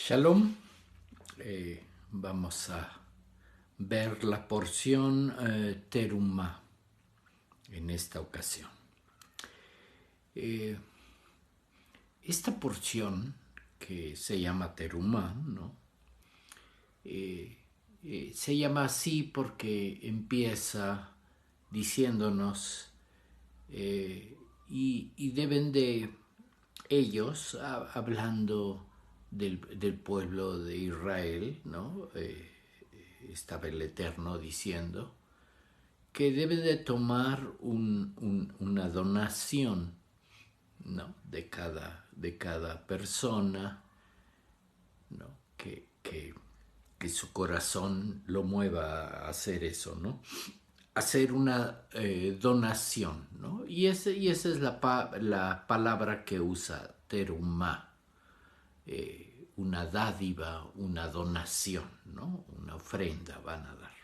Shalom. Vamos a ver la porción Terumá en esta ocasión. Esta porción que se llama Terumá, ¿no? Se llama así porque empieza diciéndonos y deben de ellos, hablando del pueblo de Israel, ¿no? Estaba el Eterno diciendo que debe de tomar una donación, ¿no? de cada persona, ¿no? que su corazón lo mueva a hacer eso, ¿no? Hacer una donación, ¿no? Y esa es la palabra que usa Terumá. Una dádiva, una donación, ¿no? Una ofrenda van a dar.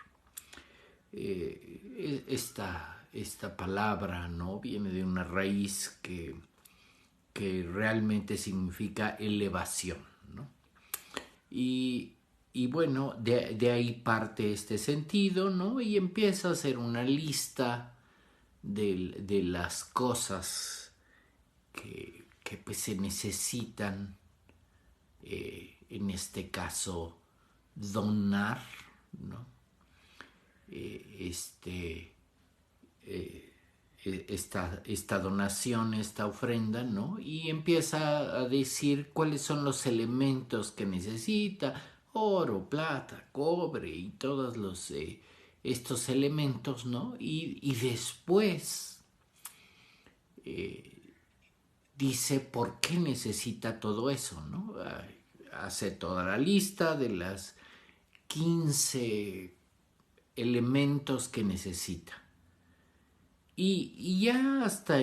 Esta palabra, ¿no? Viene de una raíz que realmente significa elevación, ¿no? Y bueno, de ahí parte este sentido, ¿no? Y empieza a hacer una lista de las cosas que pues se necesitan, en este caso, donar, ¿no? Esta donación, esta ofrenda, ¿no? Y empieza a decir cuáles son los elementos que necesita: oro, plata, cobre y todos estos elementos, ¿no? Y después dice por qué necesita todo eso, ¿no? Hace toda la lista de las 15 elementos que necesita. Y ya hasta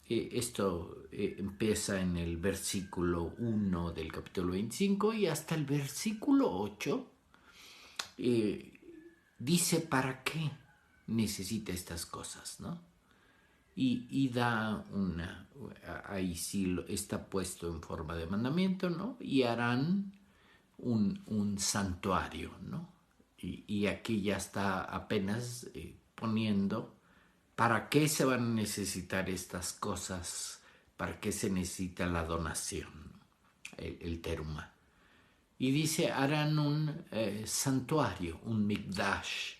esto empieza en el versículo 1 del capítulo 25 y hasta el versículo 8 dice para qué necesita estas cosas, ¿no? Y da ahí sí está puesto en forma de mandamiento, ¿no? Y harán un santuario, ¿no? Y aquí ya está apenas poniendo para qué se van a necesitar estas cosas, para qué se necesita la donación, el teruma. Y dice, harán un santuario, un mikdash,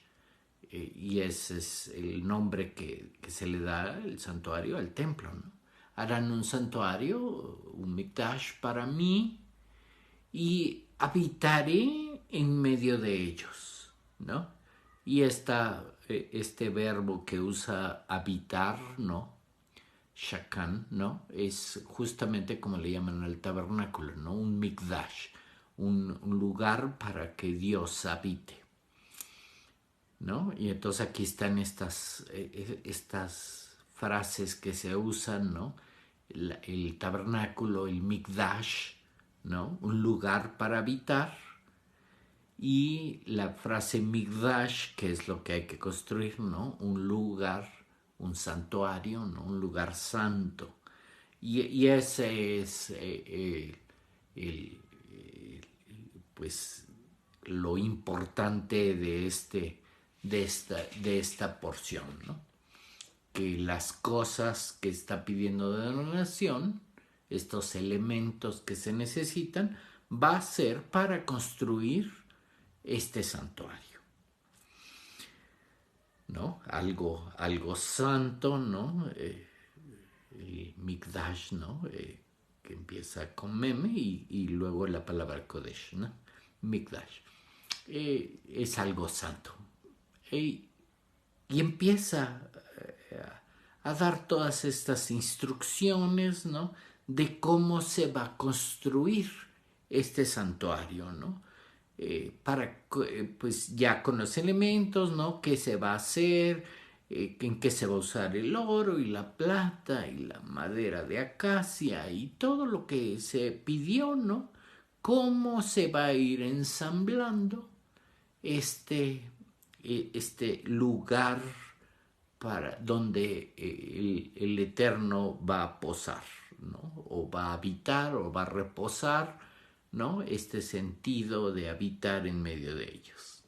y ese es el nombre que se le da el santuario al templo, ¿no? Harán un santuario, un mikdash para mí, y habitaré en medio de ellos, ¿no? Y este verbo que usa habitar, ¿no? Shakan, ¿no? Es justamente como le llaman al tabernáculo, ¿no? Un mikdash, un lugar para que Dios habite, ¿no? Y entonces aquí están estas frases que se usan, ¿no? El tabernáculo, el mikdash, ¿no? Un lugar para habitar. Y la frase mikdash, que es lo que hay que construir, ¿no? Un lugar, un santuario, ¿no? Un lugar santo. Y ese es pues lo importante de esta porción, ¿no? Que las cosas que está pidiendo de donación, estos elementos que se necesitan, va a ser para construir este santuario, ¿no? Algo santo, ¿no? El mikdash, ¿no? Que empieza con meme y luego la palabra kodesh, ¿no? Mikdash. Es algo santo. Y empieza a dar todas estas instrucciones, ¿no? De cómo se va a construir este santuario, ¿no? Pues ya con los elementos, ¿no? ¿Qué se va a hacer? En qué se va a usar el oro y la plata y la madera de acacia y todo lo que se pidió, ¿no? Cómo se va a ir ensamblando este lugar para donde el Eterno va a posar, ¿no? O va a habitar o va a reposar, ¿no? Este sentido de habitar en medio de ellos.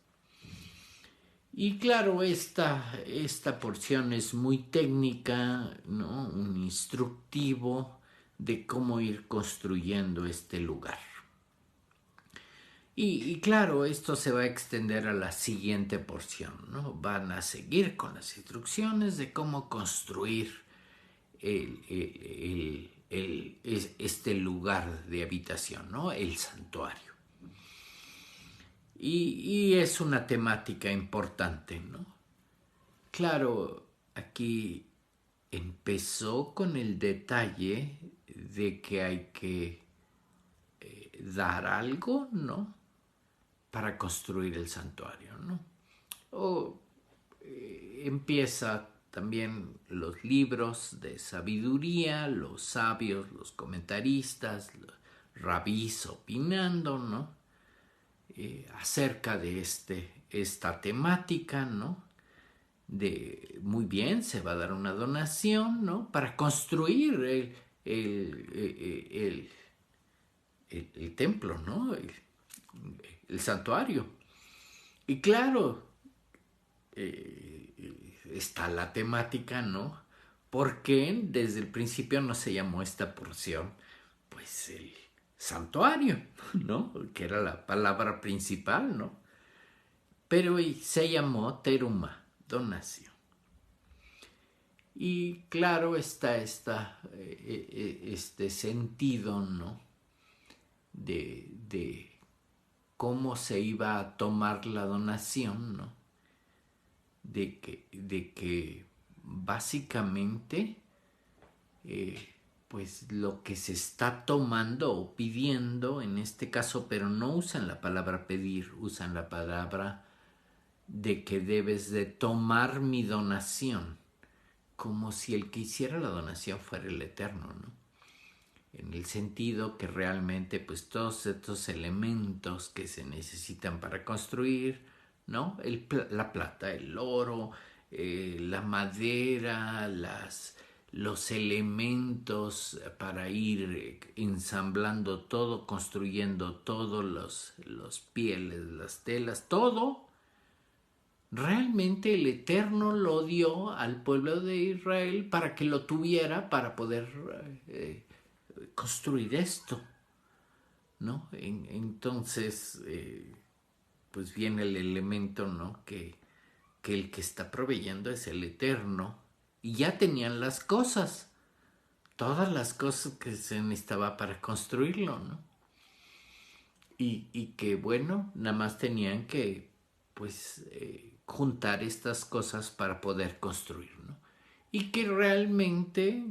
Y claro, esta porción es muy técnica, ¿no? Un instructivo de cómo ir construyendo este lugar. Y claro, esto se va a extender a la siguiente porción, ¿no? Van a seguir con las instrucciones de cómo construir este lugar de habitación, ¿no? El santuario. Y es una temática importante, ¿no? Claro, aquí empezó con el detalle de que hay que dar algo, ¿no? Para construir el santuario, ¿no? O empieza también los libros de sabiduría, los sabios, los comentaristas, los rabís opinando, ¿no? Acerca de esta temática, ¿no? De muy bien, se va a dar una donación, ¿no? Para construir el templo, ¿no? El santuario. Y claro, está la temática, ¿no? Porque desde el principio no se llamó esta porción, pues el santuario, ¿no? Que era la palabra principal, ¿no? Pero se llamó teruma, donación. Y claro está este sentido, ¿no? De cómo se iba a tomar la donación, ¿no? De que básicamente pues lo que se está tomando o pidiendo en este caso, pero no usan la palabra pedir, usan la palabra de que debes de tomar mi donación, como si el que hiciera la donación fuera el Eterno, ¿no? En el sentido que realmente pues todos estos elementos que se necesitan para construir, ¿no? La plata, el oro, la madera, los elementos para ir ensamblando todo, construyendo todo, los pieles, las telas, todo, realmente el Eterno lo dio al pueblo de Israel para que lo tuviera para poder construir esto, ¿no? Entonces, pues viene el elemento, ¿no? Que el que está proveyendo es el Eterno. Y ya tenían las cosas, todas las cosas que se necesitaba para construirlo, ¿no? Y que bueno, nada más tenían que, pues, juntar estas cosas para poder construir, ¿no? Y que realmente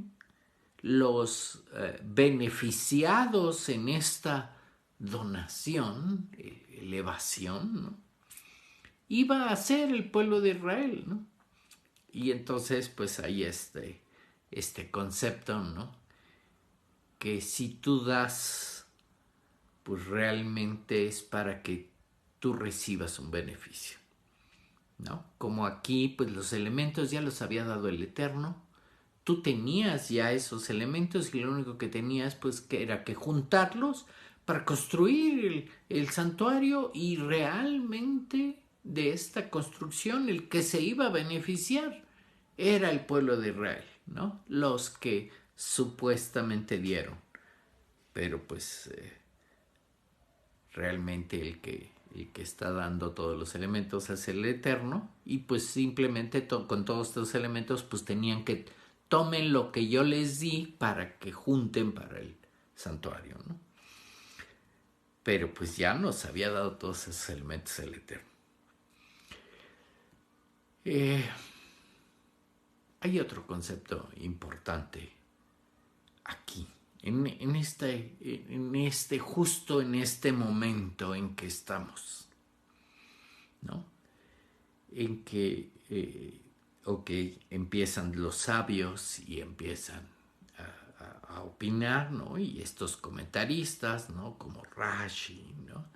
los beneficiados en esta donación, elevación, ¿no? Iba a ser el pueblo de Israel, ¿no? Y entonces pues hay este concepto, ¿no? Que si tú das, pues realmente es para que tú recibas un beneficio, ¿no? Como aquí pues los elementos ya los había dado el Eterno, tú tenías ya esos elementos y lo único que tenías pues que era que juntarlos para construir el santuario, y realmente de esta construcción el que se iba a beneficiar era el pueblo de Israel, ¿no? Los que supuestamente dieron, pero pues realmente el que está dando todos los elementos es el Eterno, y pues simplemente con todos estos elementos pues tenían que tomen lo que yo les di para que junten para el santuario, ¿no? Pero pues ya nos había dado todos esos elementos el Eterno. Hay otro concepto importante aquí, justo en este momento en que estamos, ¿no? En que, empiezan los sabios y empiezan a opinar, ¿no? Y estos comentaristas, ¿no? Como Rashi, ¿no?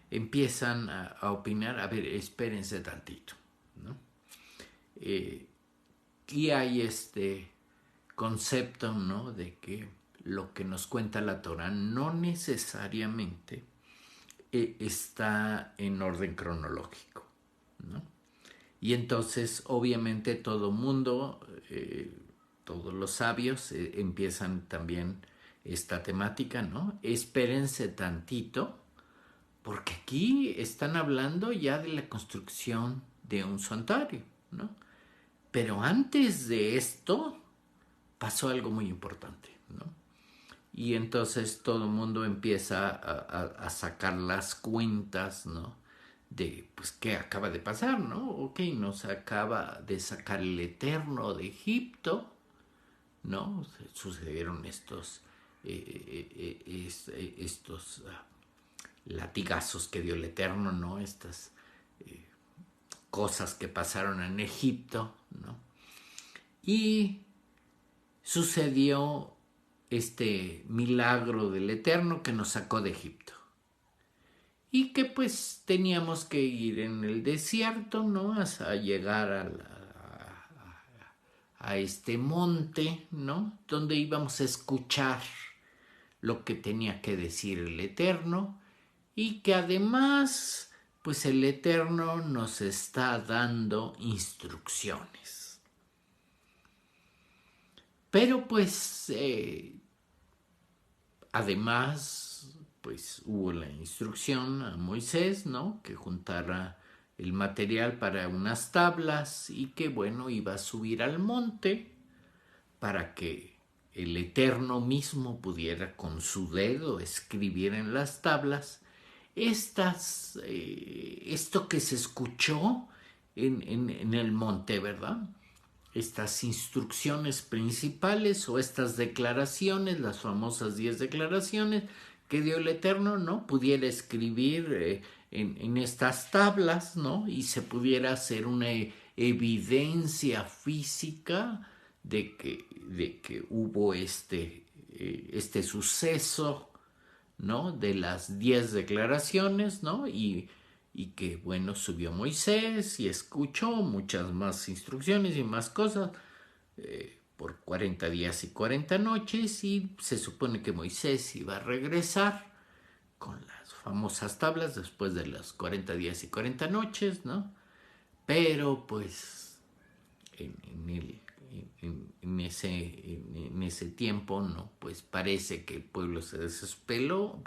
Empiezan a opinar, a ver, espérense tantito, ¿no? Y hay este concepto, ¿no? De que lo que nos cuenta la Torá no necesariamente está en orden cronológico, ¿no? Y entonces, obviamente, todo mundo, todos los sabios empiezan también esta temática, ¿no? Espérense tantito, porque aquí están hablando ya de la construcción de un santuario, ¿no? Pero antes de esto pasó algo muy importante, ¿no? Y entonces todo el mundo empieza a sacar las cuentas, ¿no? De, pues, ¿qué acaba de pasar, no? Ok, nos acaba de sacar el Eterno de Egipto, ¿no? Sucedieron estos latigazos que dio el Eterno, ¿no? Estas cosas que pasaron en Egipto, ¿no? Y sucedió este milagro del Eterno que nos sacó de Egipto. Y que pues teníamos que ir en el desierto, ¿no? Hasta llegar a este monte, ¿no? Donde íbamos a escuchar lo que tenía que decir el Eterno y que además, pues el Eterno nos está dando instrucciones. Pero pues, además, pues hubo la instrucción a Moisés, ¿no? Que juntara el material para unas tablas y que, bueno, iba a subir al monte para que el Eterno mismo pudiera con su dedo escribir en las tablas esto que se escuchó en el monte, ¿verdad? Estas instrucciones principales o estas declaraciones, las famosas 10 declaraciones que dio el Eterno, ¿no? Pudiera escribir en estas tablas, ¿no? Y se pudiera hacer una evidencia física de que hubo este suceso, ¿no? De las 10 declaraciones, ¿no? Y que, bueno, subió Moisés y escuchó muchas más instrucciones y más cosas por 40 días y 40 noches y se supone que Moisés iba a regresar con las famosas tablas después de los 40 días y 40 noches, ¿no? Pero pues en ese tiempo, ¿no? Pues parece que el pueblo se desesperó,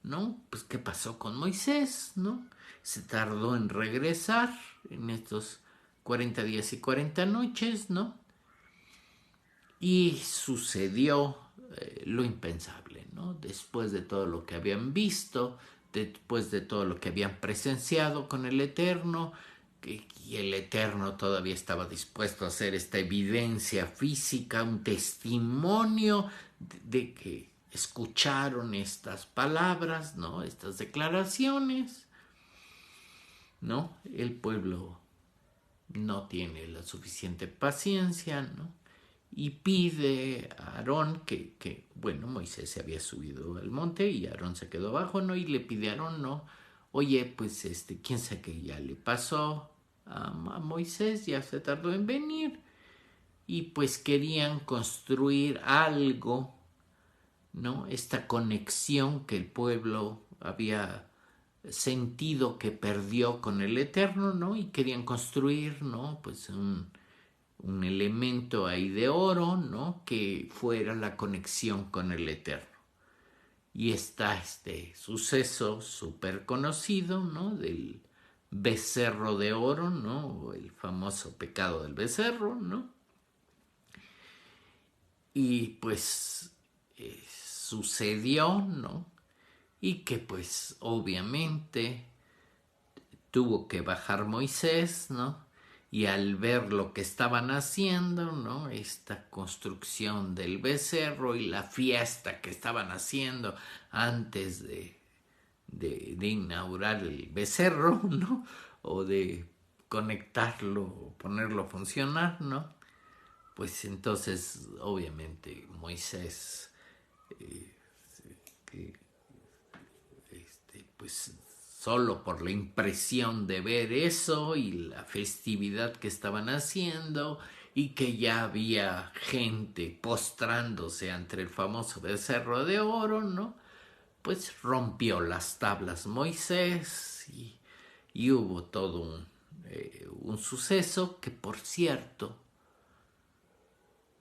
¿no? Pues ¿qué pasó con Moisés, no? Se tardó en regresar en estos 40 días y 40 noches, ¿no? Y sucedió lo impensable, ¿no? Después de todo lo que habían visto, después de todo lo que habían presenciado con el Eterno, y el Eterno todavía estaba dispuesto a hacer esta evidencia física, un testimonio de que escucharon estas palabras, ¿no? Estas declaraciones, ¿no? El pueblo no tiene la suficiente paciencia, ¿no? Y pide a Aarón que, bueno, Moisés se había subido al monte y Aarón se quedó abajo, ¿no? Y le pide a Aarón, ¿no? Oye, pues quién sabe qué ya le pasó a Moisés, ya se tardó en venir. Y pues querían construir algo, ¿no? Esta conexión que el pueblo había sentido que perdió con el Eterno, ¿no? Y querían construir, ¿no? Pues un elemento ahí de oro, ¿no? Que fuera la conexión con el Eterno. Y está este suceso súper conocido, ¿no? Del becerro de oro, ¿no? El famoso pecado del becerro, ¿no? Y pues sucedió, ¿no? Y que pues obviamente tuvo que bajar Moisés, ¿no? Y al ver lo que estaban haciendo, ¿no? Esta construcción del becerro y la fiesta que estaban haciendo antes de inaugurar el becerro, ¿no? O de conectarlo, ponerlo a funcionar, ¿no? Pues entonces, obviamente, Moisés, pues solo por la impresión de ver eso y la festividad que estaban haciendo y que ya había gente postrándose ante el famoso becerro de oro, ¿no? Pues rompió las tablas Moisés y hubo todo un suceso que, por cierto,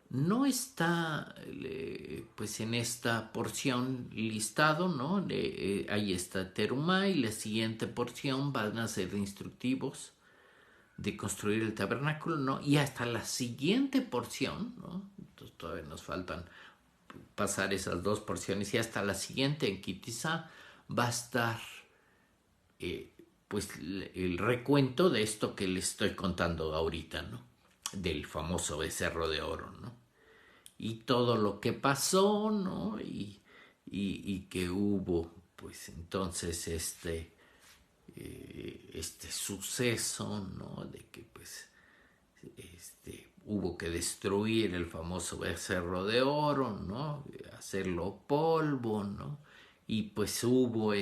no está pues en esta porción listado, ¿no? Ahí está Terumá y la siguiente porción van a ser instructivos de construir el tabernáculo, ¿no? Y hasta la siguiente porción, ¿no? Entonces todavía nos faltan pasar esas dos porciones y hasta la siguiente en Kitizá va a estar pues el recuento de esto que les estoy contando ahorita, ¿no? Del famoso becerro de oro, ¿no? Y todo lo que pasó, ¿no? Y que hubo, pues entonces este suceso, ¿no? De que pues hubo que destruir el famoso becerro de oro, ¿no? Hacerlo polvo, ¿no? Y pues hubo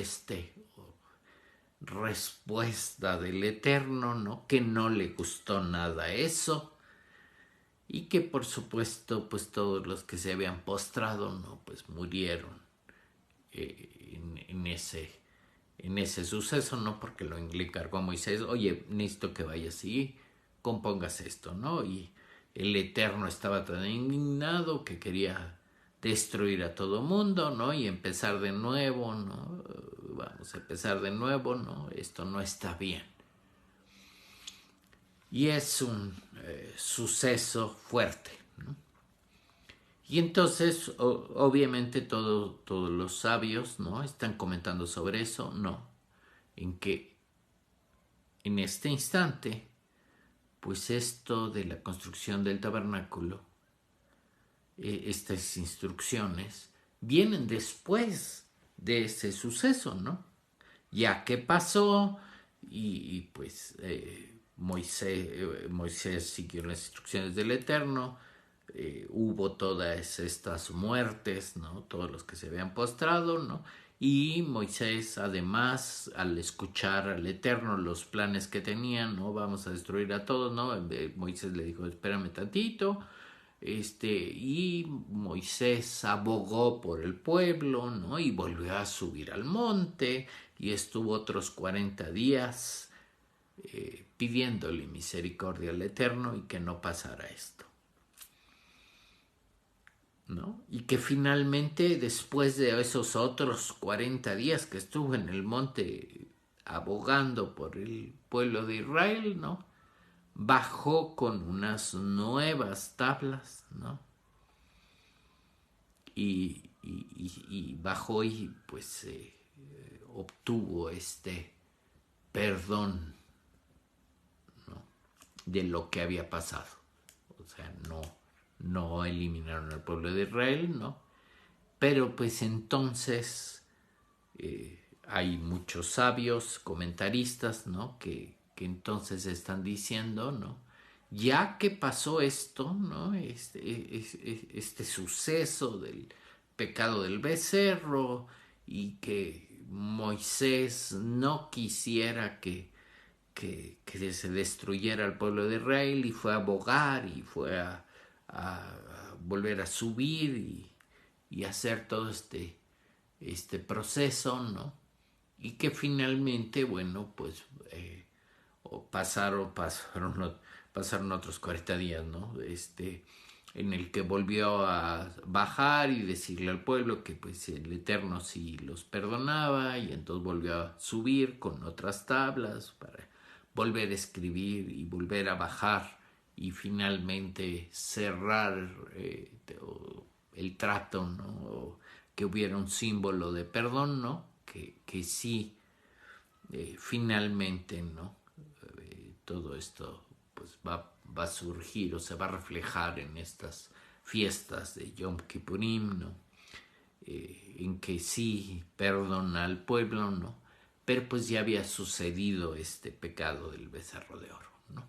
respuesta del Eterno, ¿no? Que no le gustó nada eso y que por supuesto pues todos los que se habían postrado, ¿no? Pues murieron en ese suceso, ¿no? Porque lo encargó a Moisés, oye, necesito que vayas y compongas esto, ¿no? Y el Eterno estaba tan indignado que quería destruir a todo mundo, ¿no? Y empezar de nuevo, ¿no? Vamos a empezar de nuevo, ¿no? Esto no está bien. Y es un suceso fuerte, ¿no? Y entonces, obviamente, todos los sabios, ¿no? Están comentando sobre eso, ¿no? En que en este instante, pues esto de la construcción del tabernáculo, estas instrucciones, vienen después de ese suceso, ¿no? Ya que pasó y pues Moisés siguió las instrucciones del Eterno, hubo todas estas muertes, ¿no? Todos los que se habían postrado, ¿no? Y Moisés, además, al escuchar al Eterno los planes que tenían, ¿no? Vamos a destruir a todos, ¿no? Moisés le dijo, espérame tantito. Y Moisés abogó por el pueblo, ¿no? Y volvió a subir al monte y estuvo otros 40 días pidiéndole misericordia al Eterno y que no pasara esto, ¿no? Y que finalmente, después de esos otros 40 días que estuvo en el monte abogando por el pueblo de Israel, ¿no? Bajó con unas nuevas tablas, ¿no? Y bajó y pues obtuvo perdón, ¿no? De lo que había pasado. O sea, no eliminaron al pueblo de Israel, ¿no? Pero pues entonces hay muchos sabios, comentaristas, ¿no? Que entonces están diciendo, ¿no? Ya que pasó esto, ¿no? Este suceso del pecado del becerro y que Moisés no quisiera que se destruyera el pueblo de Israel y fue a abogar y fue a volver a subir y hacer todo este proceso, ¿no? Y que finalmente, bueno, pues pasaron otros 40 días, ¿no? En el que volvió a bajar y decirle al pueblo que pues el Eterno sí los perdonaba y entonces volvió a subir con otras tablas para volver a escribir y volver a bajar y finalmente cerrar el trato, ¿no? O que hubiera un símbolo de perdón, ¿no? Que sí, finalmente, ¿no? Todo esto pues va a surgir o se va a reflejar en estas fiestas de Yom Kippurim, ¿no? En que sí perdona al pueblo, ¿no? Pero pues ya había sucedido este pecado del becerro de oro, ¿no?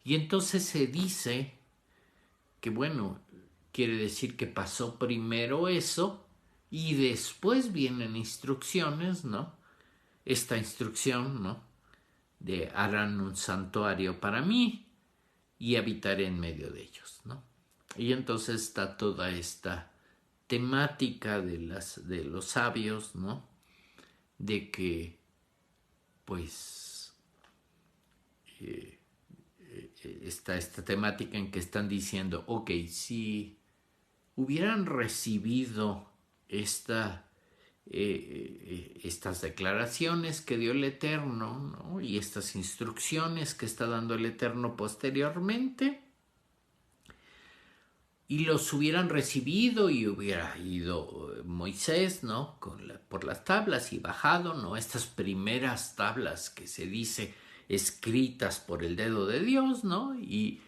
Y entonces se dice que, bueno, quiere decir que pasó primero eso y después vienen instrucciones, ¿no? Esta instrucción, ¿no? De harán un santuario para mí y habitaré en medio de ellos, ¿no? Y entonces está toda esta temática de los sabios, ¿no? De que, pues, está esta temática en que están diciendo, ok, si hubieran recibido estas declaraciones que dio el Eterno, ¿no? Y estas instrucciones que está dando el Eterno posteriormente, y los hubieran recibido y hubiera ido Moisés, ¿no? Por las tablas y bajado, ¿no? Estas primeras tablas que se dice escritas por el dedo de Dios, ¿no? Y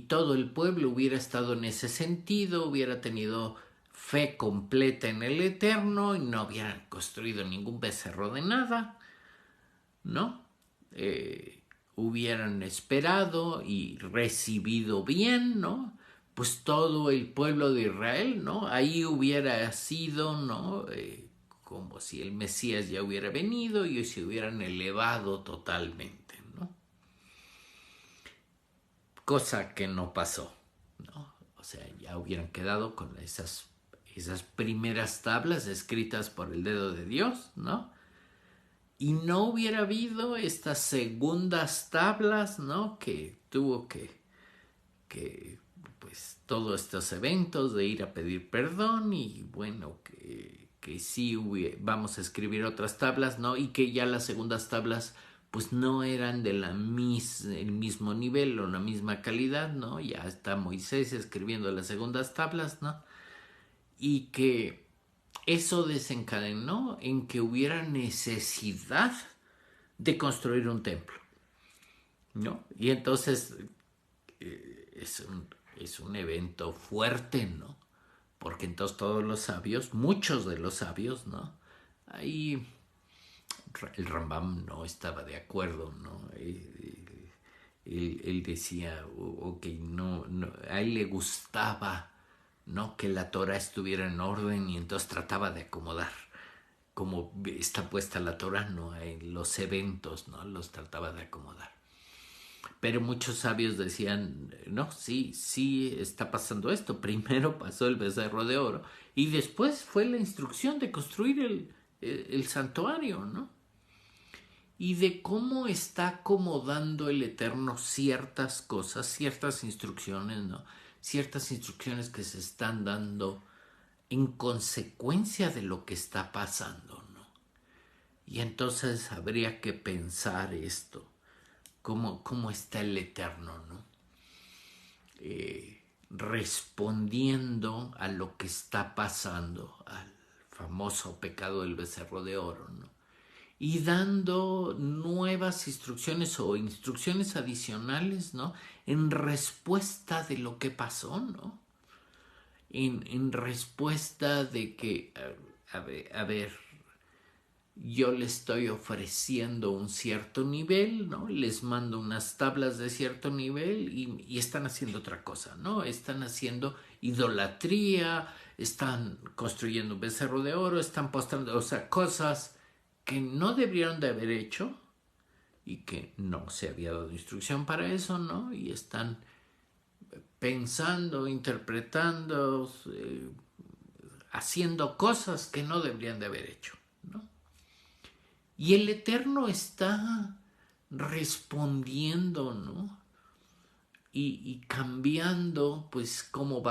todo el pueblo hubiera estado en ese sentido, hubiera tenido fe completa en el Eterno y no hubieran construido ningún becerro de nada, ¿no? Hubieran esperado y recibido bien, ¿no? Pues todo el pueblo de Israel, ¿no? Ahí hubiera sido, ¿no? Como si el Mesías ya hubiera venido y se hubieran elevado totalmente, ¿no? Cosa que no pasó, ¿no? O sea, ya hubieran quedado con esas primeras tablas escritas por el dedo de Dios, ¿no? Y no hubiera habido estas segundas tablas, ¿no? Que tuvo pues, todos estos eventos de ir a pedir perdón y bueno, que sí vamos a escribir otras tablas, ¿no? Y que ya las segundas tablas pues no eran de el mismo nivel o la misma calidad, ¿no? Ya está Moisés escribiendo las segundas tablas, ¿no? Y que eso desencadenó en que hubiera necesidad de construir un templo, ¿no? Y entonces es un evento fuerte, ¿no? Porque entonces todos los sabios, muchos de los sabios, ¿no? Ahí el Rambam no estaba de acuerdo, ¿no? Él decía, ok, no, a él le gustaba, ¿no? Que la Torah estuviera en orden y entonces trataba de acomodar como está puesta la Torah, ¿no? En los eventos, ¿no? Los trataba de acomodar. Pero muchos sabios decían, no, sí está pasando esto. Primero pasó el becerro de oro y después fue la instrucción de construir el santuario, ¿no? Y de cómo está acomodando el Eterno ciertas cosas, ciertas instrucciones, ¿no? Ciertas instrucciones que se están dando en consecuencia de lo que está pasando, ¿no? Y entonces habría que pensar esto, cómo está el Eterno, ¿no? Respondiendo a lo que está pasando, al famoso pecado del becerro de oro, ¿no? Y dando nuevas instrucciones o instrucciones adicionales, ¿no? En respuesta de lo que pasó, ¿no? En respuesta de que, a ver, yo les estoy ofreciendo un cierto nivel, ¿no? Les mando unas tablas de cierto nivel y están haciendo otra cosa, ¿no? Están haciendo idolatría, están construyendo un becerro de oro, están postrando, o sea, cosas que no deberían de haber hecho y que no se había dado instrucción para eso, ¿no? Y están pensando, interpretando, haciendo cosas que no deberían de haber hecho, ¿no? Y el Eterno está respondiendo, ¿no? Y cambiando, pues, cómo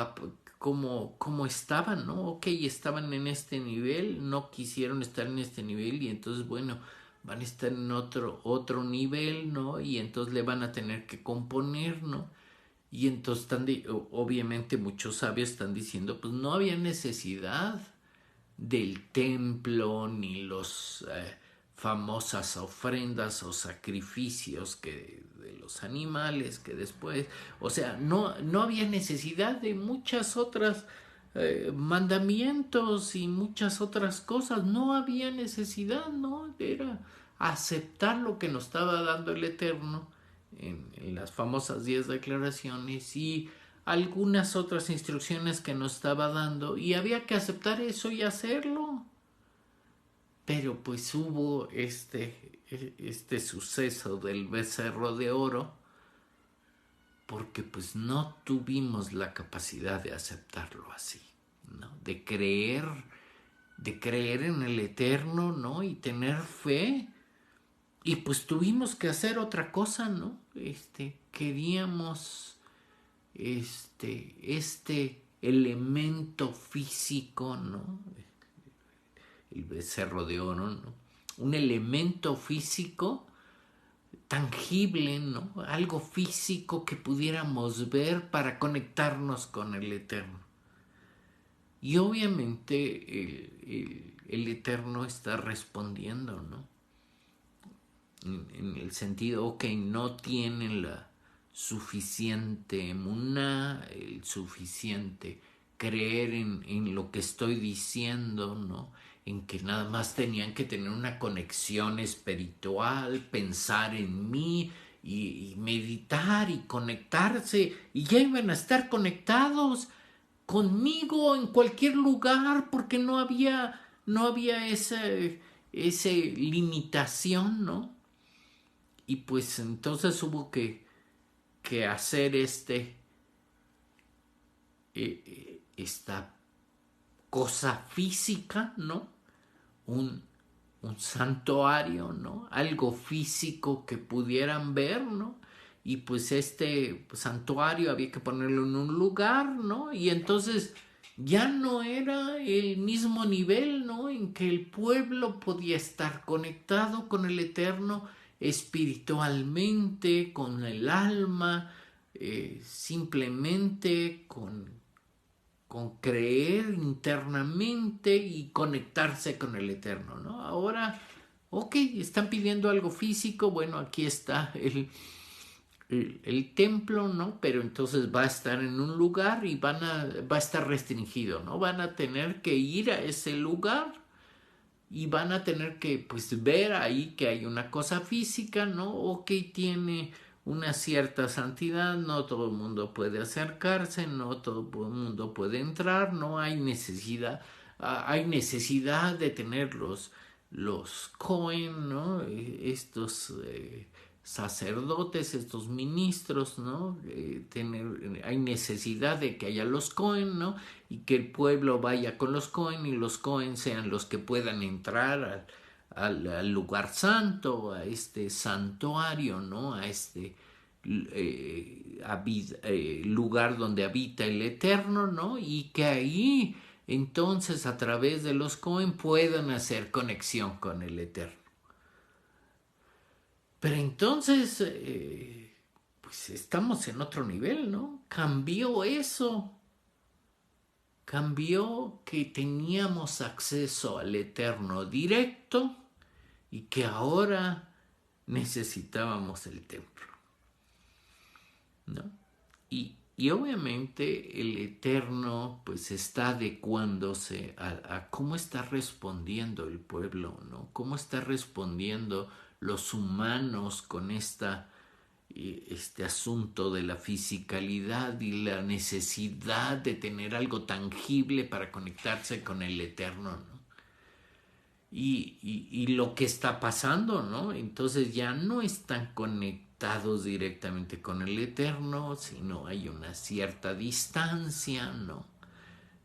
estaban, ¿no? Ok, estaban en este nivel, no quisieron estar en este nivel y entonces, bueno, van a estar en otro nivel, ¿no? Y entonces le van a tener que componer, ¿no? Y entonces obviamente muchos sabios están diciendo, pues no había necesidad del templo ni los famosas ofrendas o sacrificios de los animales que después, o sea, no había necesidad de muchas otras mandamientos y muchas otras cosas, no había necesidad, ¿no? Era aceptar lo que nos estaba dando el Eterno en las famosas 10 declaraciones y algunas otras instrucciones que nos estaba dando y había que aceptar eso y hacerlo. Pero pues hubo este suceso del becerro de oro, porque pues no tuvimos la capacidad de aceptarlo así, ¿no? De creer en el eterno, ¿no? Y tener fe. Y pues tuvimos que hacer otra cosa, ¿no? Queríamos este elemento físico, ¿no? El becerro de oro, ¿no? Un elemento físico tangible, ¿no? Algo físico que pudiéramos ver para conectarnos con el eterno. Y obviamente el eterno está respondiendo, ¿no? En el sentido, ok, no tienen la suficiente emuná, el suficiente creer en lo que estoy diciendo, ¿no? En que nada más tenían que tener una conexión espiritual, pensar en mí y meditar y conectarse, y ya iban a estar conectados conmigo en cualquier lugar, porque no había esa limitación, ¿no? Y pues entonces hubo que hacer esta cosa física, ¿no? Un santuario, ¿no? Algo físico que pudieran ver, ¿no? Y pues santuario había que ponerlo en un lugar, ¿no? Y entonces ya no era el mismo nivel, ¿no? En que el pueblo podía estar conectado con el Eterno espiritualmente, con el alma, simplemente con creer internamente y conectarse con el Eterno, ¿no? Ahora, ok, están pidiendo algo físico, bueno, aquí está el templo, ¿no? Pero entonces va a estar en un lugar y va a estar restringido, ¿no? Van a tener que ir a ese lugar y van a tener que, pues, ver ahí que hay una cosa física, ¿no? O que tiene una cierta santidad, no todo el mundo puede acercarse, no todo el mundo puede entrar, no hay necesidad, hay necesidad de tener los Cohen, ¿no? Estos sacerdotes, estos ministros, ¿no? Hay necesidad de que haya los Cohen, ¿no? Y que el pueblo vaya con los Cohen y los Cohen sean los que puedan entrar al lugar santo, a este santuario, ¿no? A este lugar donde habita el Eterno, ¿no? Y que ahí entonces a través de los Cohen puedan hacer conexión con el Eterno. Pero entonces, pues estamos en otro nivel, ¿no? Cambió eso. Cambió que teníamos acceso al Eterno directo y que ahora necesitábamos el templo, ¿no? Y obviamente el Eterno pues está adecuándose a cómo está respondiendo el pueblo, ¿no? Cómo está respondiendo los humanos con este asunto de la fisicalidad y la necesidad de tener algo tangible para conectarse con el Eterno, ¿no? Y lo que está pasando, ¿no? Entonces ya no están conectados directamente con el Eterno, sino hay una cierta distancia, ¿no?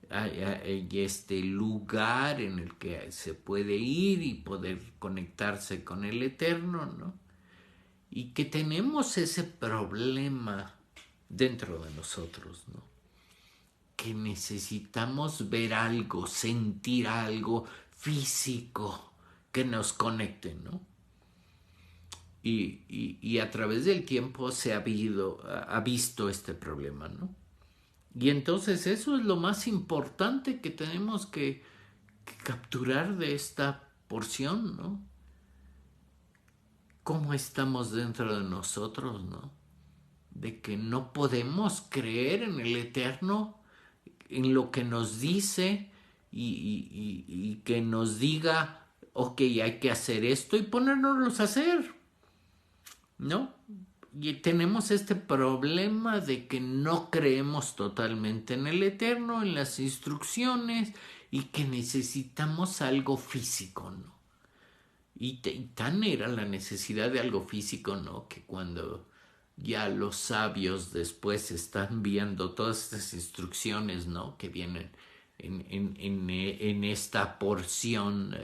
Hay este lugar en el que se puede ir y poder conectarse con el Eterno, ¿no? Y que tenemos ese problema dentro de nosotros, ¿no? Que necesitamos ver algo, sentir algo físico que nos conecte, ¿no? Y a través del tiempo se ha visto este problema, ¿no? Y entonces eso es lo más importante que tenemos que capturar de esta porción, ¿no? Cómo estamos dentro de nosotros, ¿no? De que no podemos creer en el Eterno, en lo que nos dice y que nos diga, ok, hay que hacer esto y ponernos a hacer, ¿no? Y tenemos este problema de que no creemos totalmente en el Eterno, en las instrucciones y que necesitamos algo físico, ¿no? Y tan era la necesidad de algo físico, ¿no? Que cuando ya los sabios después están viendo todas estas instrucciones, ¿no? Que vienen en esta porción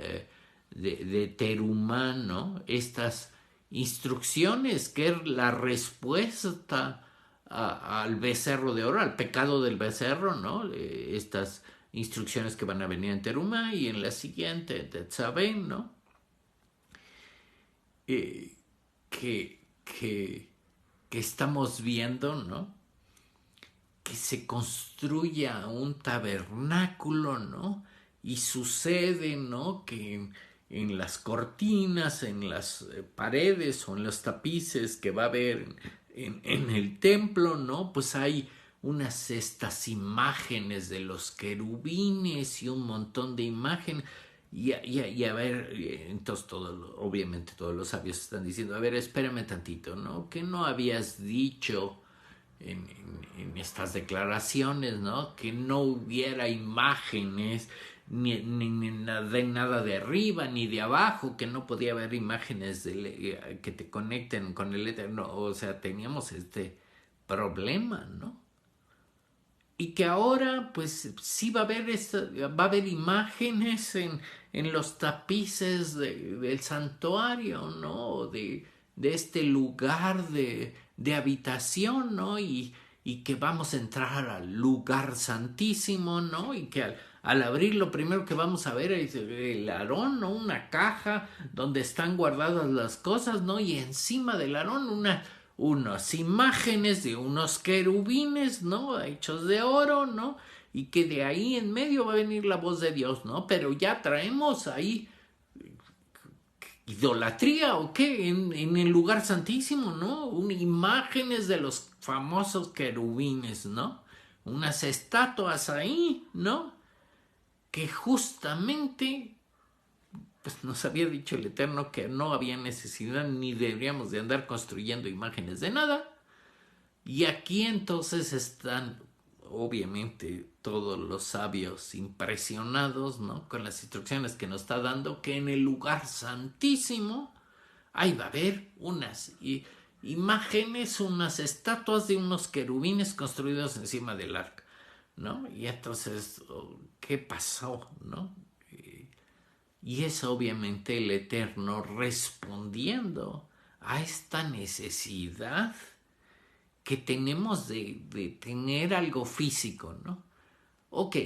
de Terumá, ¿no? Estas instrucciones que es la respuesta al becerro de oro, al pecado del becerro, ¿no? Estas instrucciones que van a venir en Terumá y en la siguiente, de Tzabén, ¿no? Que, que estamos viendo, ¿no? Que se construya un tabernáculo, ¿no? Y sucede, ¿no? Que en las cortinas, en las paredes o en los tapices que va a haber en el templo, ¿no? Pues hay estas imágenes de los querubines y un montón de imágenes. Y a ver, entonces obviamente todos los sabios están diciendo, a ver, espérame tantito, ¿no? Que no habías dicho en estas declaraciones, ¿no? Que no hubiera imágenes ni nada de arriba ni de abajo, que no podía haber imágenes que te conecten con el Eterno. O sea, teníamos este problema, ¿no? Y que ahora, pues sí va a haber imágenes en los tapices del santuario, ¿no? De este lugar de habitación, ¿no? Y que vamos a entrar al lugar santísimo, ¿no? Y que al abrir lo primero que vamos a ver es el arón, ¿no? Una caja donde están guardadas las cosas, ¿no? Y encima del arón unas imágenes de unos querubines, ¿no? Hechos de oro, ¿no? Y que de ahí en medio va a venir la voz de Dios, ¿no? Pero ya traemos ahí idolatría o qué en el lugar santísimo, ¿no? Imágenes de los famosos querubines, ¿no? Unas estatuas ahí, ¿no? Que justamente pues nos había dicho el Eterno que no había necesidad ni deberíamos de andar construyendo imágenes de nada. Y aquí entonces están obviamente todos los sabios impresionados, ¿no? Con las instrucciones que nos está dando, que en el lugar santísimo ahí va a haber unas imágenes, unas estatuas de unos querubines construidos encima del arca, ¿no? Y entonces, ¿qué pasó, no? Y es obviamente el Eterno respondiendo a esta necesidad que tenemos de tener algo físico, ¿no? Ok,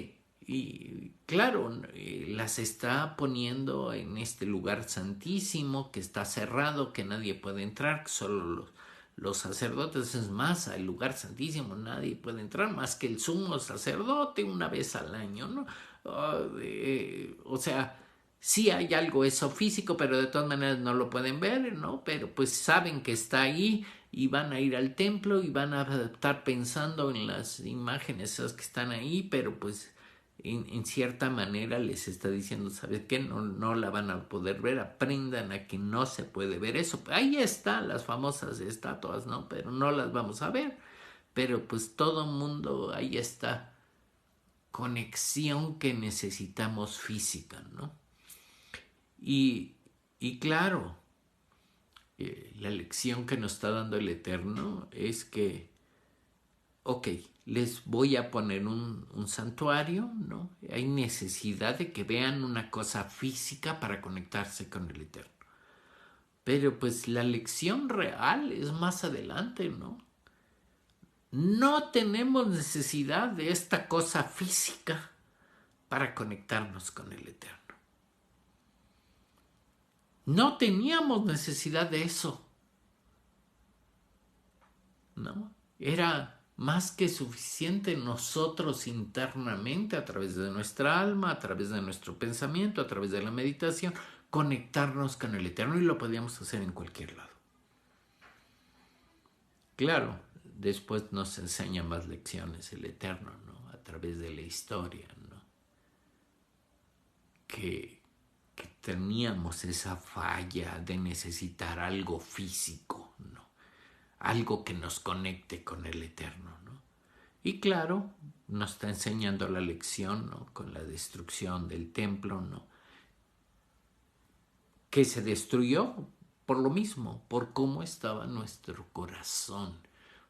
y claro, las está poniendo en este lugar santísimo que está cerrado, que nadie puede entrar, que solo los sacerdotes, es más, al lugar santísimo nadie puede entrar más que el sumo sacerdote una vez al año, ¿no? O sea, sí hay algo eso físico, pero de todas maneras no lo pueden ver, ¿no? Pero pues saben que está ahí y van a ir al templo y van a estar pensando en las imágenes esas que están ahí, pero pues en cierta manera les está diciendo, ¿sabes qué? No la van a poder ver, aprendan a que no se puede ver eso. Ahí están las famosas estatuas, ¿no? Pero no las vamos a ver. Pero pues todo mundo, ahí está conexión que necesitamos física, ¿no? Y claro, la lección que nos está dando el Eterno es que, ok, les voy a poner un santuario, ¿no? Hay necesidad de que vean una cosa física para conectarse con el Eterno. Pero pues la lección real es más adelante, ¿no? No tenemos necesidad de esta cosa física para conectarnos con el Eterno. No teníamos necesidad de eso, ¿no? Era más que suficiente nosotros internamente, a través de nuestra alma, a través de nuestro pensamiento, a través de la meditación, conectarnos con el Eterno, y lo podíamos hacer en cualquier lado. Claro, después nos enseña más lecciones el Eterno, ¿no? A través de la historia, ¿no? Que teníamos esa falla de necesitar algo físico, ¿no? Algo que nos conecte con el Eterno, ¿no? Y claro, nos está enseñando la lección, ¿no? Con la destrucción del templo, ¿no? Que se destruyó Por lo mismo, por cómo estaba nuestro corazón,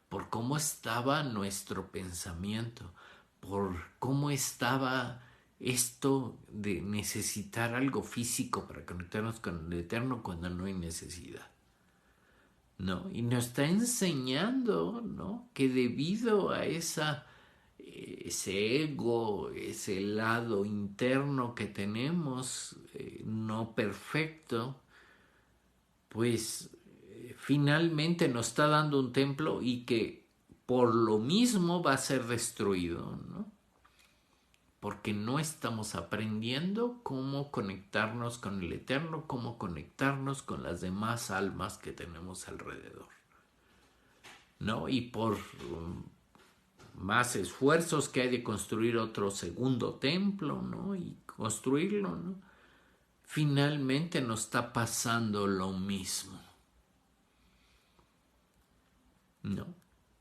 por cómo estaba nuestro pensamiento, por cómo estaba esto de necesitar algo físico para conectarnos con el Eterno cuando no hay necesidad, ¿no? Y nos está enseñando, ¿no?, que debido a ese ego, ese lado interno que tenemos, no perfecto, pues finalmente nos está dando un templo y que por lo mismo va a ser destruido, ¿no? Porque no estamos aprendiendo cómo conectarnos con el Eterno, cómo conectarnos con las demás almas que tenemos alrededor, ¿no? Y por más esfuerzos que hay de construir otro segundo templo, ¿no?, y construirlo, ¿no?, finalmente nos está pasando lo mismo.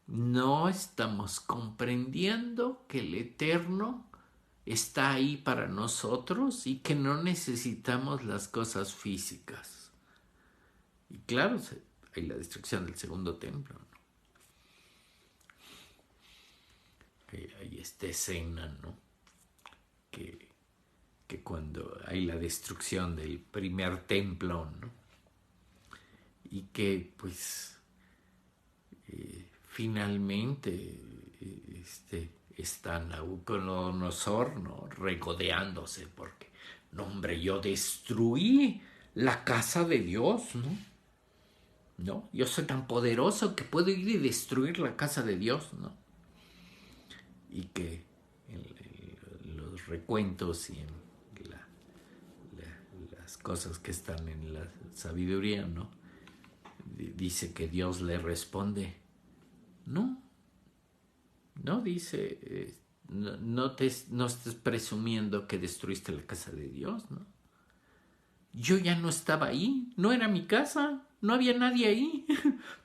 No estamos comprendiendo que el Eterno está ahí para nosotros y que no necesitamos las cosas físicas. Y claro, hay la destrucción del segundo templo, ¿no? Hay esta escena, ¿no?, que cuando hay la destrucción del primer templo, ¿no?, y que pues finalmente está Nabucodonosor, ¿no?, regodeándose porque, no, hombre, yo destruí la casa de Dios, ¿no? Yo soy tan poderoso que puedo ir y destruir la casa de Dios, ¿no? Y que en los recuentos y en las cosas que están en la sabiduría, ¿no?, dice que Dios le responde, no, dice, no estés presumiendo que destruiste la casa de Dios, ¿no? Yo ya no estaba ahí, no era mi casa, no había nadie ahí.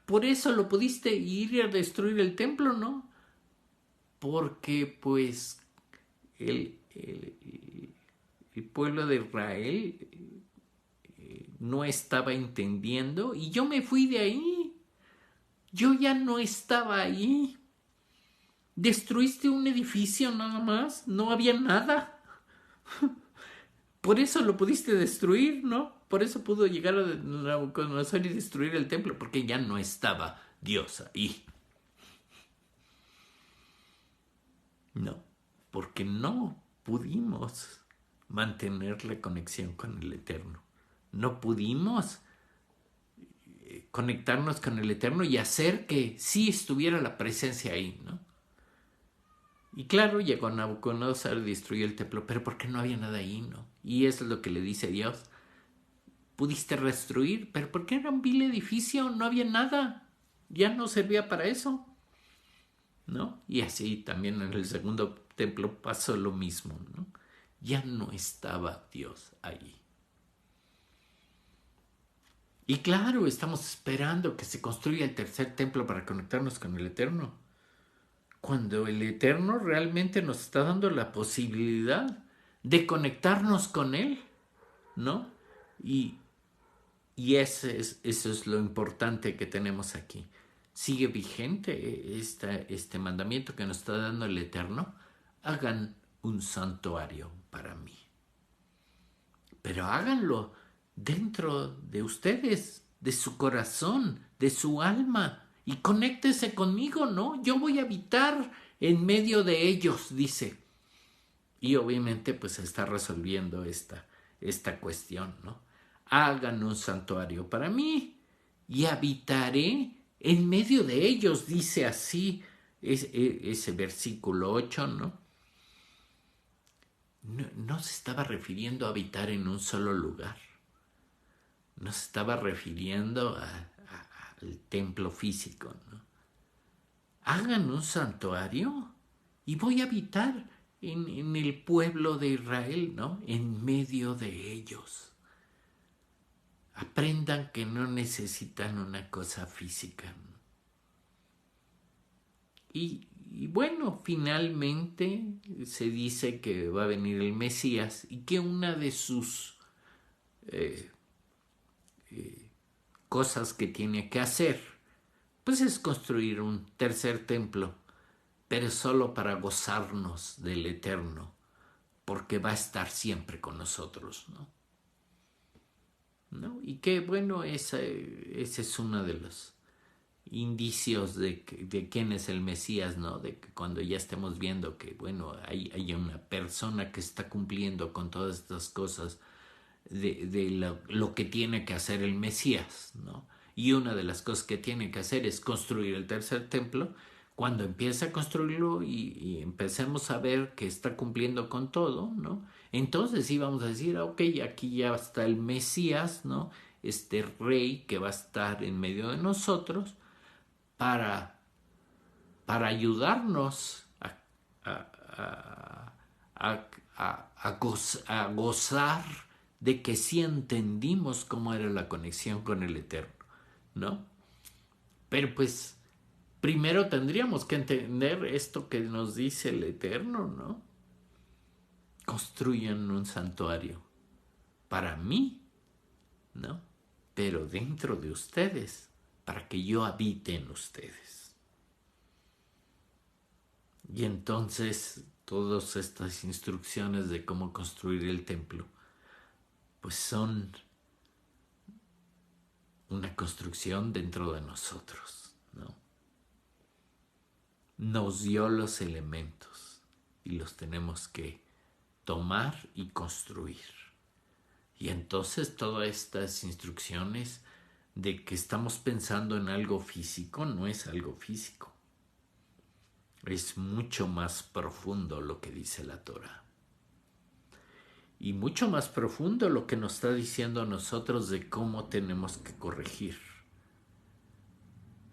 Por eso lo pudiste ir a destruir el templo, ¿no? Porque pues el pueblo de Israel no estaba entendiendo y yo me fui de ahí. Yo ya no estaba ahí. Destruiste un edificio nada más, no había nada. Por eso lo pudiste destruir, ¿no? Por eso pudo llegar a Nabucodonosor y destruir el templo, porque ya no estaba Dios ahí. No, porque no pudimos mantener la conexión con el Eterno. No pudimos conectarnos con el Eterno y hacer que sí estuviera la presencia ahí, ¿no? Y claro, llegó Nabucodonosor y destruyó el templo, pero porque no había nada ahí, ¿no? Y eso es lo que le dice Dios. Pudiste destruir, pero porque era un vil edificio, no había nada. Ya no servía para eso, ¿no? Y así también en el segundo templo pasó lo mismo, ¿no? Ya no estaba Dios ahí. Y claro, estamos esperando que se construya el tercer templo para conectarnos con el Eterno, cuando el Eterno realmente nos está dando la posibilidad de conectarnos con Él, ¿no? Y eso es lo importante que tenemos aquí. Sigue vigente este mandamiento que nos está dando el Eterno. Hagan un santuario para mí. Pero háganlo dentro de ustedes, de su corazón, de su alma. Y conéctese conmigo, ¿no? Yo voy a habitar en medio de ellos, dice. Y obviamente pues está resolviendo esta cuestión, ¿no? Hagan un santuario para mí y habitaré en medio de ellos, dice así ese versículo 8, ¿no? No se estaba refiriendo a habitar en un solo lugar. No se estaba refiriendo al templo físico, ¿no? Hagan un santuario y voy a habitar en el pueblo de Israel, ¿no? En medio de ellos. Aprendan que no necesitan una cosa física, ¿no? Y bueno, finalmente se dice que va a venir el Mesías y que una de sus cosas que tiene que hacer, pues es construir un tercer templo, pero solo para gozarnos del Eterno, porque va a estar siempre con nosotros, ¿no? Y que bueno, ese es uno de los indicios de quién es el Mesías, ¿no? De que cuando ya estemos viendo que, bueno, hay una persona que está cumpliendo con todas estas cosas de lo que tiene que hacer el Mesías, ¿no? Y una de las cosas que tiene que hacer es construir el tercer templo. Cuando empiece a construirlo y empecemos a ver que está cumpliendo con todo, ¿no? Entonces sí vamos a decir, ok, aquí ya está el Mesías, ¿no? Este rey que va a estar en medio de nosotros para, para ayudarnos a, a, a gozar de que sí entendimos cómo era la conexión con el Eterno, ¿no? Pero pues primero tendríamos que entender esto que nos dice el Eterno, ¿no? Construyan un santuario para mí, ¿no? Pero dentro de ustedes, para que yo habite en ustedes. Y entonces todas estas instrucciones de cómo construir el templo, pues son una construcción dentro de nosotros, ¿no? Nos dio los elementos y los tenemos que tomar y construir. Y entonces todas estas instrucciones de que estamos pensando en algo físico no es algo físico. Es mucho más profundo lo que dice la Torah. Y mucho más profundo lo que nos está diciendo a nosotros de cómo tenemos que corregir.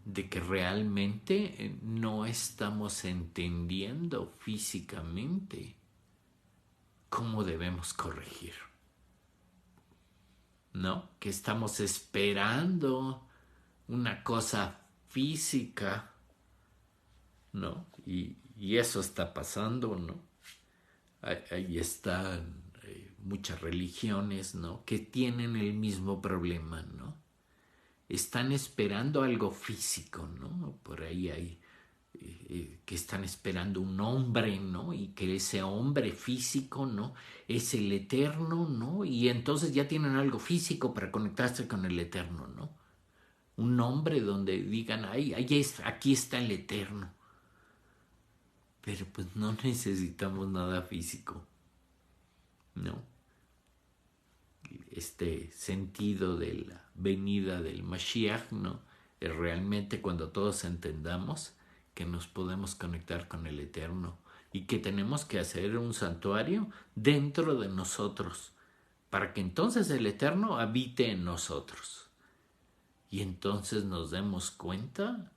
De que realmente no estamos entendiendo físicamente cómo debemos corregir. ¿No? Que estamos esperando una cosa física, ¿no? Y eso está pasando, ¿no? Ahí están muchas religiones, ¿no? Que tienen el mismo problema, ¿no? Están esperando algo físico, ¿no? Por ahí hay que están esperando un hombre, ¿no? Y que ese hombre físico, ¿no? Es el Eterno, ¿no? Y entonces ya tienen algo físico para conectarse con el Eterno, ¿no? Un hombre donde digan, ay, aquí está el Eterno. Pero pues no necesitamos nada físico, ¿no? Este sentido de la venida del Mashiach, ¿no? Es realmente cuando todos entendamos que nos podemos conectar con el Eterno y que tenemos que hacer un santuario dentro de nosotros para que entonces el Eterno habite en nosotros y entonces nos demos cuenta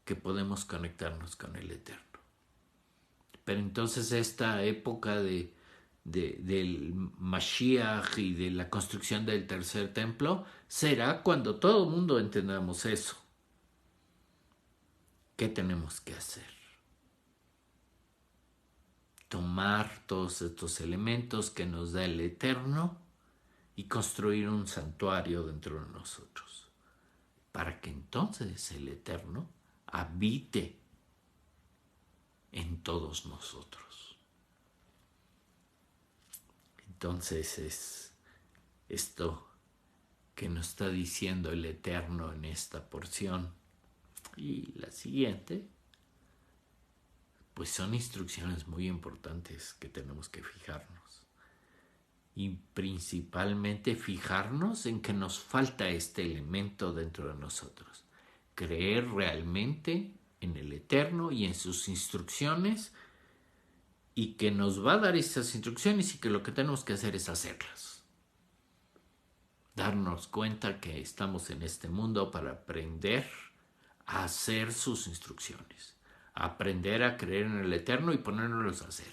que podemos conectarnos con el Eterno. Pero entonces esta época del Mashiach y de la construcción del tercer templo será cuando todo el mundo entendamos eso. ¿Qué tenemos que hacer? Tomar todos estos elementos que nos da el Eterno y construir un santuario dentro de nosotros, para que entonces el Eterno habite en todos nosotros. Entonces es esto que nos está diciendo el Eterno en esta porción. Y la siguiente, pues son instrucciones muy importantes que tenemos que fijarnos. Y principalmente fijarnos en que nos falta este elemento dentro de nosotros. Creer realmente en el Eterno y en sus instrucciones, y que nos va a dar estas instrucciones y que lo que tenemos que hacer es hacerlas. Darnos cuenta que estamos en este mundo para aprender a hacer sus instrucciones, a aprender a creer en el Eterno y ponernos a hacer.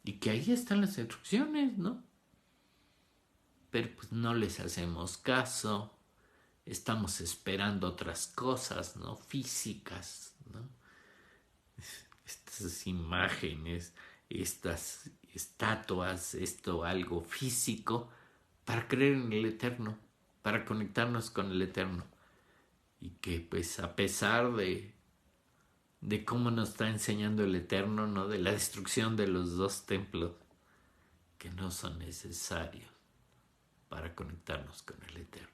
Y que ahí están las instrucciones, ¿no? Pero pues no les hacemos caso, estamos esperando otras cosas, ¿no? Físicas, ¿no? Estas imágenes, estas estatuas, esto algo físico, para creer en el Eterno. para conectarnos con el Eterno. Y que pues a pesar de cómo nos está enseñando el Eterno, ¿no? De la destrucción de los dos templos que no son necesarios para conectarnos con el Eterno.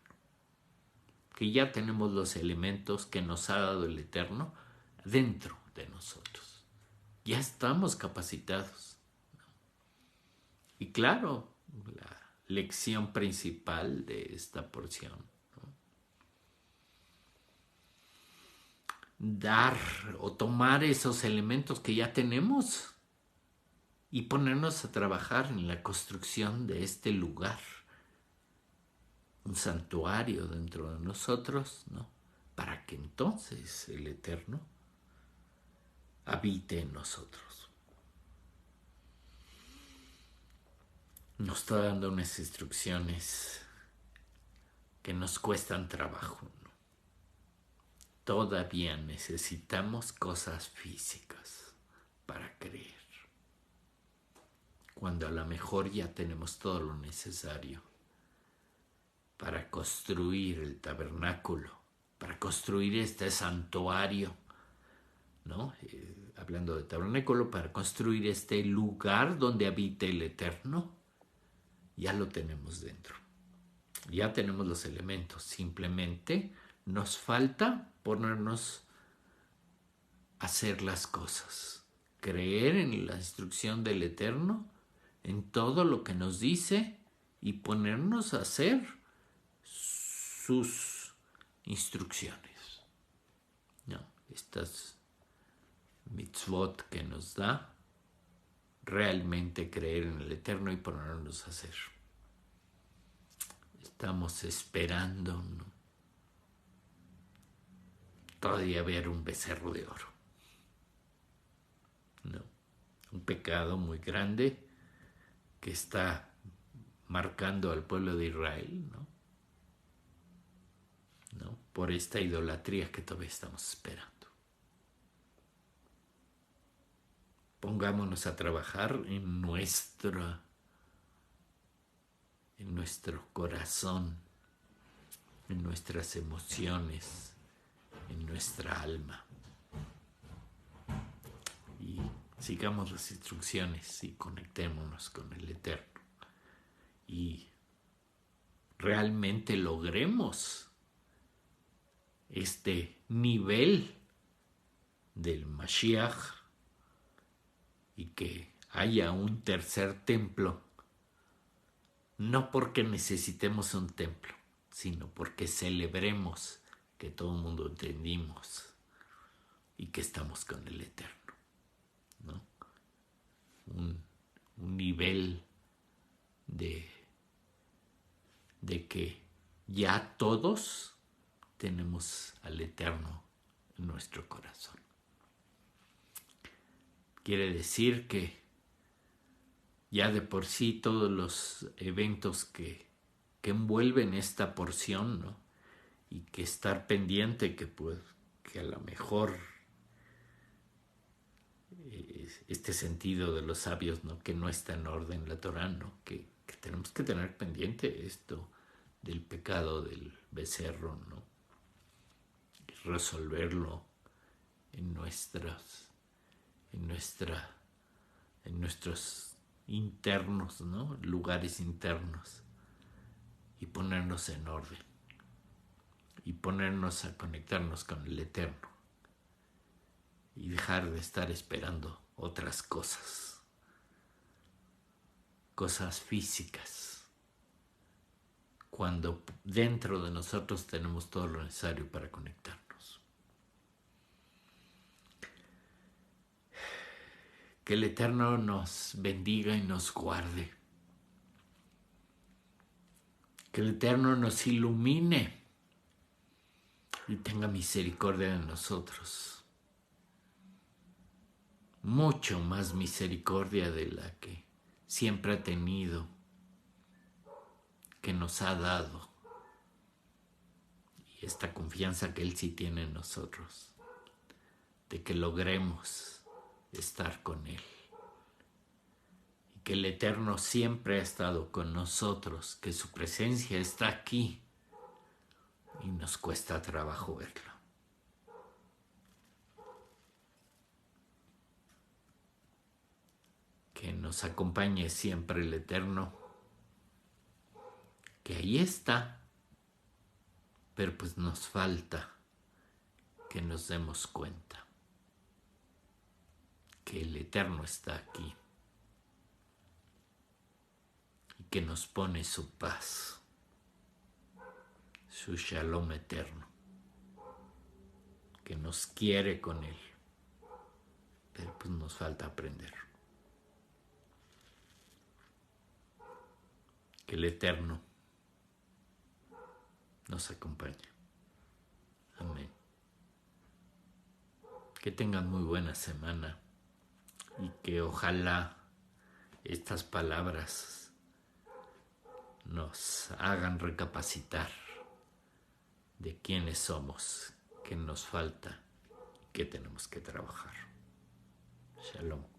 Que ya tenemos los elementos que nos ha dado el Eterno dentro de nosotros. Ya estamos capacitados. Y claro, la lección principal de esta porción, ¿no? Dar o tomar esos elementos que ya tenemos y ponernos a trabajar en la construcción de este lugar, un santuario dentro de nosotros, ¿no? Para que entonces el Eterno habite en nosotros. Nos está dando unas instrucciones que nos cuestan trabajo, ¿no? Todavía necesitamos cosas físicas para creer, cuando a lo mejor ya tenemos todo lo necesario para construir el tabernáculo, para construir este santuario, ¿no? Hablando de tabernáculo, para construir este lugar donde habite el Eterno, ya lo tenemos dentro. Ya tenemos los elementos. Simplemente nos falta ponernos a hacer las cosas. Creer en la instrucción del Eterno, en todo lo que nos dice y ponernos a hacer sus instrucciones, ¿no? Estas mitzvot que nos da, realmente creer en el Eterno y ponernos a hacer. Estamos esperando, ¿no? Todavía ver un becerro de oro, ¿no? Un pecado muy grande que está marcando al pueblo de Israel, ¿no? ¿No? Por esta idolatría que todavía estamos esperando. Pongámonos a trabajar en nuestro corazón, en nuestras emociones, en nuestra alma. Y sigamos las instrucciones y conectémonos con el Eterno. Y realmente logremos este nivel del Mashiach y que haya un tercer templo, no porque necesitemos un templo, sino porque celebremos que todo el mundo entendimos y que estamos con el Eterno, ¿no? Un nivel de que ya todos tenemos al Eterno en nuestro corazón. Quiere decir que ya de por sí todos los eventos que envuelven esta porción, ¿no? Y que estar pendiente que a lo mejor este sentido de los sabios, ¿no? Que no está en orden la Torá, ¿no? Que tenemos que tener pendiente esto del pecado del becerro, ¿no? Y resolverlo en nuestros internos, ¿no? Lugares internos, y ponernos en orden y ponernos a conectarnos con el Eterno y dejar de estar esperando otras cosas físicas, cuando dentro de nosotros tenemos todo lo necesario para conectarnos. Que el Eterno nos bendiga y nos guarde. Que el Eterno nos ilumine y tenga misericordia de nosotros. Mucho más misericordia de la que siempre ha tenido, que nos ha dado. Y esta confianza que Él sí tiene en nosotros, de que logremos estar con Él. Y que el Eterno siempre ha estado con nosotros, que su presencia está aquí y nos cuesta trabajo verlo. Que nos acompañe siempre el Eterno, que ahí está, pero pues nos falta que nos demos cuenta que el Eterno está aquí y que nos pone su paz, su shalom eterno, que nos quiere con él, pero pues nos falta aprender. Que el Eterno nos acompañe. Amén. Que tengan muy buena semana y que ojalá estas palabras nos hagan recapacitar de quiénes somos, qué nos falta, qué tenemos que trabajar. Shalom.